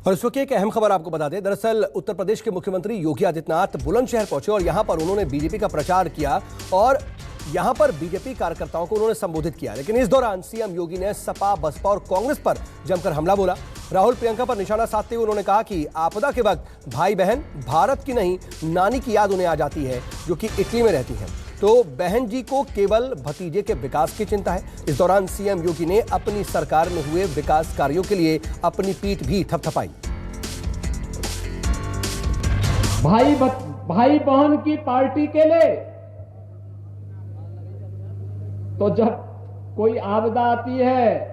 और इस वक्त एक अहम खबर आपको बता दें। दरअसल उत्तर प्रदेश के मुख्यमंत्री योगी आदित्यनाथ बुलंदशहर पहुंचे और यहां पर उन्होंने बीजेपी का प्रचार किया और यहां पर बीजेपी कार्यकर्ताओं को उन्होंने संबोधित किया। लेकिन इस दौरान सीएम योगी ने सपा, बसपा और कांग्रेस पर जमकर हमला बोला। राहुल, प्रियंका पर निशाना साधते हुए उन्होंने कहा कि आपदा के वक्त भाई बहन भारत की नहीं नानी की याद उन्हें आ जाती है जो कि इटली में रहती हैं। तो बहन जी को केवल भतीजे के विकास की चिंता है। इस दौरान सीएम योगी ने अपनी सरकार में हुए विकास कार्यों के लिए अपनी पीठ भी थपथपाई। भाई बहन की पार्टी के लिए तो जब कोई आपदा आती है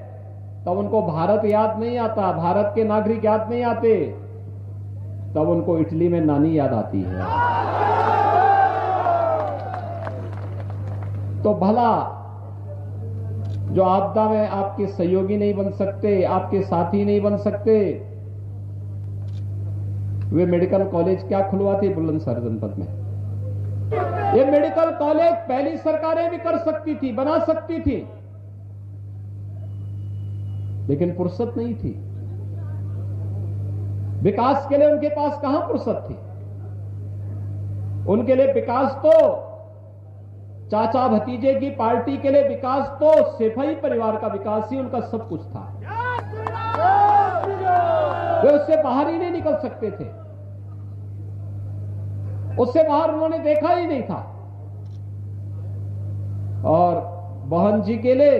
तब उनको भारत याद नहीं आता, भारत के नागरिक याद नहीं आते, तब उनको इटली में नानी याद आती है। तो भला जो आपदा में आपके सहयोगी नहीं बन सकते, आपके साथी नहीं बन सकते, वे मेडिकल कॉलेज क्या खुलवाते बुलंदशहर जनपद में? ये मेडिकल कॉलेज पहली सरकारें भी कर सकती थी, बना सकती थी, लेकिन फुर्सत नहीं थी। विकास के लिए उनके पास कहां फुर्सत थी? उनके लिए विकास तो चाचा भतीजे की पार्टी के लिए विकास तो सेफई परिवार का विकास ही उनका सब कुछ था। वे उससे बाहर ही नहीं निकल सकते थे, उससे बाहर उन्होंने देखा ही नहीं था। और बहन जी के लिए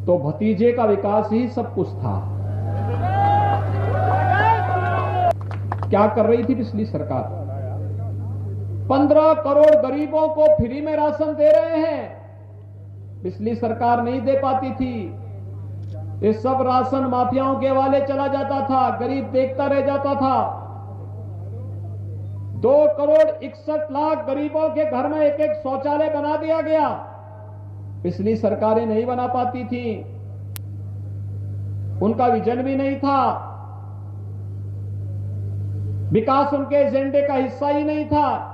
तो भतीजे का विकास ही सब कुछ था। क्या कर रही थी पिछली सरकार? 15 करोड़ गरीबों को फ्री में राशन दे रहे हैं। पिछली सरकार नहीं दे पाती थी। ये सब राशन माफियाओं के वाले चला जाता था, गरीब देखता रह जाता था। 2 करोड़ 61 लाख गरीबों के घर में एक एक शौचालय बना दिया गया। पिछली सरकारें नहीं बना पाती थी, उनका विजन भी नहीं था, विकास उनके एजेंडे का हिस्सा ही नहीं था।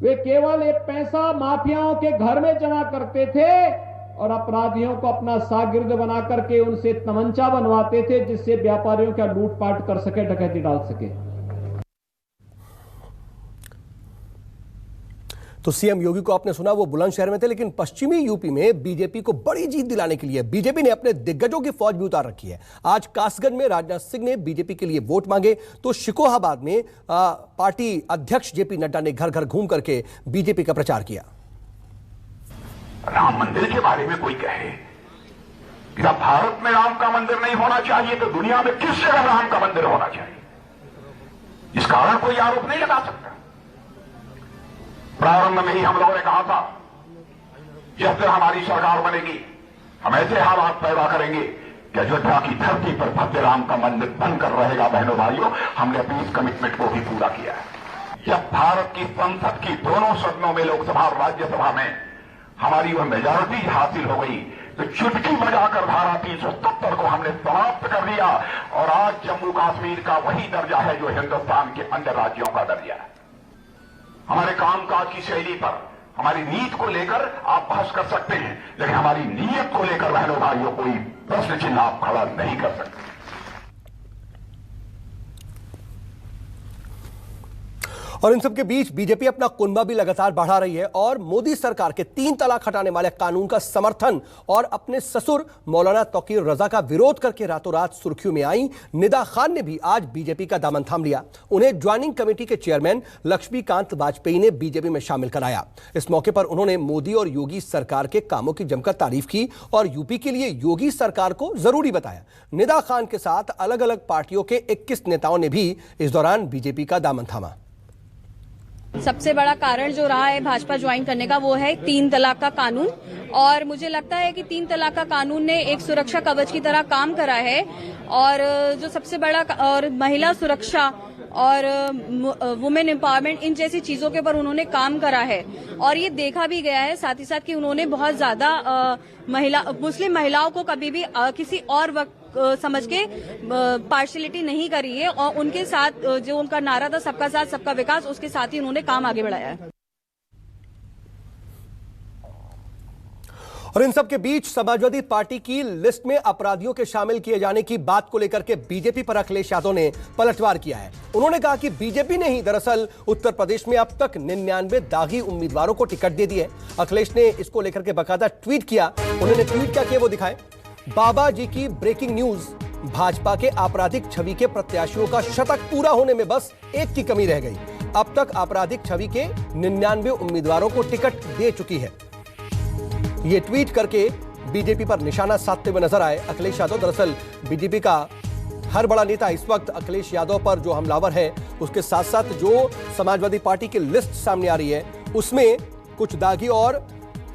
वे केवल एक पैसा माफियाओं के घर में जमा करते थे और अपराधियों को अपना शागिर्द बना करके उनसे तमंचा बनवाते थे, जिससे व्यापारियों का लूटपाट कर सके, डकैती डाल सके। तो सीएम योगी को आपने सुना, वो बुलंदशहर में थे, लेकिन पश्चिमी यूपी में बीजेपी को बड़ी जीत दिलाने के लिए बीजेपी ने अपने दिग्गजों की फौज भी उतार रखी है। आज कासगंज में राजनाथ सिंह ने बीजेपी के लिए वोट मांगे, तो शिकोहाबाद में पार्टी अध्यक्ष जेपी नड्डा ने घर घर घूम करके बीजेपी का प्रचार किया। राम मंदिर के बारे में कोई कहे कि जब भारत में राम का मंदिर नहीं होना चाहिए तो दुनिया में किस जगह राम का मंदिर होना चाहिए? इस कारण कोई आरोप नहीं लगा सकता। प्रारंभ में ही हम लोगों ने कहा था, जिस दिन हमारी सरकार बनेगी हम ऐसे हालात पैदा करेंगे कि अयोध्या की धरती पर भव्य राम का मंदिर बनकर रहेगा। बहनों भाइयों, हमने अपनी इस कमिटमेंट को भी पूरा किया है। जब भारत की संसद की दोनों सदनों में, लोकसभा और राज्यसभा में हमारी वह मेजॉरिटी हासिल हो गई तो चुटकी बजाकर धारा 370 को हमने समाप्त कर दिया और आज जम्मू कश्मीर का वही दर्जा है जो हिंदुस्तान के अन्य राज्यों का दर्जा है। हमारे कामकाज की शैली पर, हमारी नीति को लेकर आप बहस कर सकते हैं, लेकिन हमारी नीयत को लेकर बहनों भाइयों कोई प्रश्न चिन्ह आप खड़ा नहीं कर सकते। और इन सबके बीच बीजेपी अपना कुनबा भी लगातार बढ़ा रही है और मोदी सरकार के 3 तलाक हटाने वाले कानून का समर्थन और अपने ससुर मौलाना तौकीर रजा का विरोध करके रातों रात सुर्खियों में आई निदा खान ने भी आज बीजेपी का दामन थाम लिया। उन्हें ज्वाइनिंग कमेटी के चेयरमैन लक्ष्मीकांत वाजपेयी ने बीजेपी में शामिल कराया। इस मौके पर उन्होंने मोदी और योगी सरकार के कामों की जमकर तारीफ की और यूपी के लिए योगी सरकार को जरूरी बताया। निदा खान के साथ अलग अलग पार्टियों के 21 नेताओं ने भी इस दौरान बीजेपी का दामन थामा। सबसे बड़ा कारण जो रहा है भाजपा ज्वाइन करने का वो है 3 तलाक का कानून। और मुझे लगता है कि 3 तलाक का कानून ने एक सुरक्षा कवच की तरह काम करा है और जो सबसे बड़ा और महिला सुरक्षा और वुमेन एम्पावरमेंट, इन जैसी चीजों के ऊपर उन्होंने काम करा है। और ये देखा भी गया है साथ ही साथ कि उन्होंने बहुत ज्यादा मुस्लिम महिलाओं को कभी भी किसी और वक्त समझ के पार्शियलिटी नहीं करी है और उनके साथ जो उनका नारा था सबका साथ सबका विकास, उसके साथ ही उन्होंने काम आगे बढ़ाया है। और इन सब के बीच समाजवादी पार्टी की लिस्ट में अपराधियों के शामिल किए जाने की बात को लेकर के बीजेपी पर अखिलेश यादव ने पलटवार किया है। उन्होंने कहा कि बीजेपी ने ही दरअसल उत्तर प्रदेश में अब तक 99 दागी उम्मीदवारों को टिकट दे दी है। अखिलेश ने इसको लेकर के बाकायदा ट्वीट किया। उन्होंने ट्वीट क्या किया वो दिखाए। बाबा जी की ब्रेकिंग न्यूज, भाजपा के आपराधिक छवि के प्रत्याशियों का शतक पूरा होने में बस एक की कमी रह गई। अब तक आपराधिक छवि के 99 उम्मीदवारों को टिकट दे चुकी है। ये ट्वीट करके बीजेपी पर निशाना साधते हुए नजर आए अखिलेश यादव। दरअसल बीजेपी का हर बड़ा नेता इस वक्त अखिलेश यादव पर जो हमलावर है, उसके साथ साथ जो समाजवादी पार्टी की लिस्ट सामने आ रही है उसमें कुछ दागी और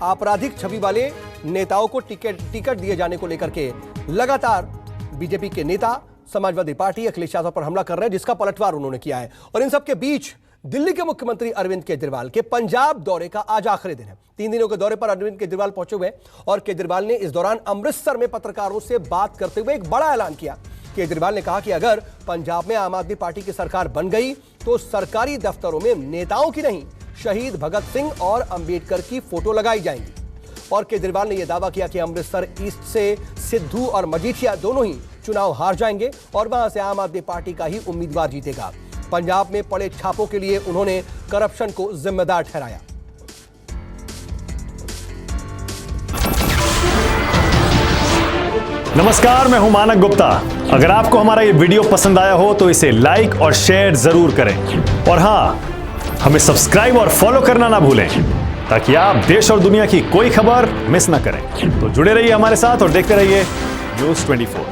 आपराधिक छवि वाले नेताओं को टिकट दिए जाने को लेकर के लगातार बीजेपी के नेता समाजवादी पार्टी अखिलेश यादव पर हमला कर रहे हैं, जिसका पलटवार उन्होंने किया है। और इन सबके बीच दिल्ली के मुख्यमंत्री अरविंद केजरीवाल के पंजाब दौरे का आज आखिरी दिन है। 3 दिनों के दौरे पर अरविंद केजरीवाल पहुंचे हुए और केजरीवाल ने इस दौरान अमृतसर में पत्रकारों से बात करते हुए एक बड़ा ऐलान किया। केजरीवाल ने कहा कि अगर पंजाब में आम आदमी पार्टी की सरकार बन गई तो सरकारी दफ्तरों में नेताओं की नहीं, शहीद भगत सिंह और अंबेडकर की फोटो लगाई जाएंगी। और केजरीवाल ने यह दावा किया कि अमृतसर ईस्ट से सिद्धू और मजीठिया दोनों ही चुनाव हार जाएंगे और वहां से आम आदमी पार्टी का ही उम्मीदवार जीतेगा। पंजाब में पड़े छापों के लिए उन्होंने करप्शन को जिम्मेदार ठहराया। नमस्कार, मैं हूं मानक गुप्ता। अगर आपको हमारा ये वीडियो पसंद आया हो तो इसे लाइक और शेयर जरूर करें और हां, हमें सब्सक्राइब और फॉलो करना ना भूलें ताकि आप देश और दुनिया की कोई खबर मिस ना करें। तो जुड़े रहिए हमारे साथ और देखते रहिए न्यूज़ 24।